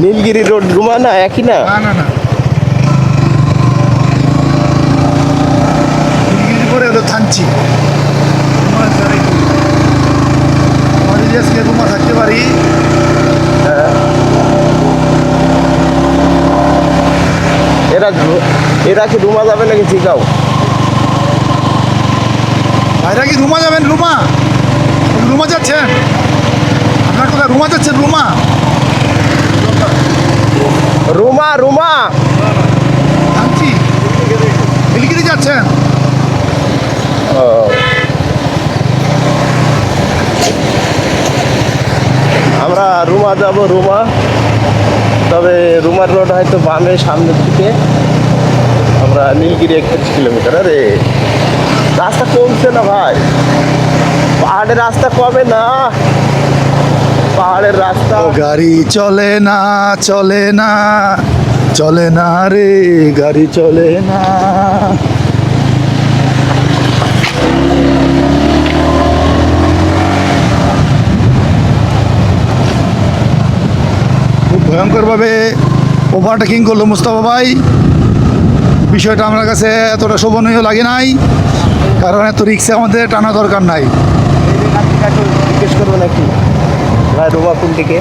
Nilgiri road Ruma না একই না? না না না, নীলগিরি পরে হলো থানচি। রুমার ধারে কি? আমরা যদি আজকে রুমা থাকতে পারি, এরা কি রুমা যাবে নাকি চিকাও? ভাইরা কি রুমা যাবেন? রুমা রুমা যাচ্ছেন? আপনার কোথায় রুমা যাচ্ছেন? রুমা রুমা রুমা থানচি নীলগিরি যাচ্ছেন? ও, আমরা রুমা যাব রুমা, তবে রুমার রোড হয়তো বামে সামনের দিকে। আমরা নীলগিরি 31 কিলোমিটার। আরে রাস্তা কমছে না ভাই, পাহাড়ের রাস্তা কমে না, পাহাড়ের রাস্তা। ও গাড়ি চলে না, চলে না, চলে না রে, গাড়ি চলে না। খুব ভয়ঙ্করভাবে ওভারটেকিং করলো মুস্তাফা ভাই। বিষয়টা আমার কাছে এতটা শোভনীয় লাগে নাই, কারণ এত রিক্সে আমাদের টানা দরকার নাই। জিজ্ঞেস করবো নাকি ভাই রুমা কোন দিকে?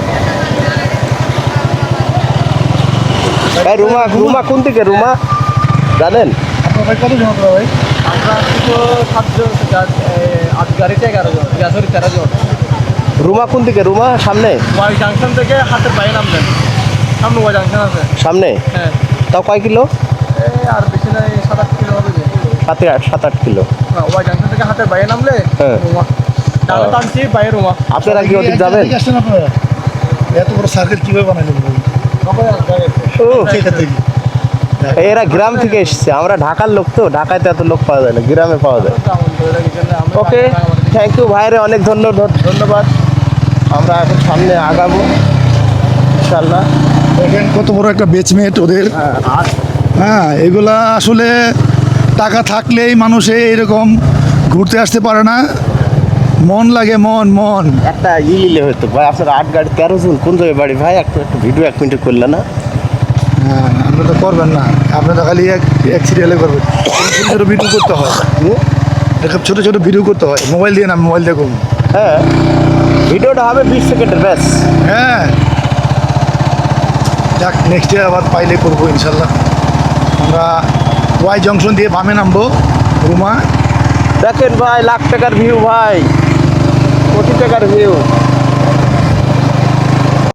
ভাই রুমা রুমা কোন দিকে? রুমা জানেন? আপনার ভাই কত জন ভাই? আমরা তো 7 জন, আজ গাড়িতে 11 জন, সরি 13 জন। রুমা কোন দিকে? রুমা সামনে? ওয়াই জাংশন থেকে হাতের বাইরে নামবেন, সামনে ওয়াই জাংশন আছে। সামনে? হ্যাঁ, তাও কয় কিলো? আর বেশি নাই, 7-8 কিলো হবে যে। 7-8 কিলো। না, ওয়াই জাংশন থেকে হাতের বাইরে নামলে হ্যাঁ। রুমা, ডানে টানছি বাইরে রুমা। আপনারা কি ওদিক যাবেন? এদিকে আসছেন আপনারা? এত বড় সার্কেল কিভাবে বানাইলেন ভাই? ও, সেখান থেকে এরা গ্রাম থেকে এসেছে, আমরা ঢাকার লোক তো, ঢাকায় তো এত লোক পাওয়া যায় না, গ্রামে পাওয়া যায়। ওকে, থ্যাংক ইউ ভাইরে, অনেক ধন্যবাদ। আমরা এখন সামনে আগাবো ইনশাল্লাহ। দেখেন কত বড় একটা বেচমেন্ট ওদের। হ্যাঁ, এগুলা আসলে টাকা থাকলেই মানুষে এরকম ঘুরতে আসতে পারে না। মন লাগে, মন মন। একটা নিলে হয়তো ভাই, আপনার 8 গাড়ি 13 জন কোন জায়গায় বাড়ি ভাই? একটু ভিডিও 1 মিনিটে করলে না? হ্যাঁ, আপনি তো করবেন না, আপনি তো খালি এক সিরিয়ালে করবেন। ছোটো ছোটো ভিডিও করতে হয়, এরকম ছোটো ছোটো ভিডিও করতে হয়। মোবাইল দিয়ে না, মোবাইল দেখুন। হ্যাঁ, ভিডিওটা হবে 20 সেকেন্ডের ব্যাস। হ্যাঁ, যাক, নেক্সট ডে আবার পাইলে করবো ইনশাল্লাহ। আমরা ওয়াই জংশন দিয়ে বামে নামবো রুমা। দেখেন ভাই, লাখ টাকার ভিউ ভাই, কোটি টাকার ভিউ।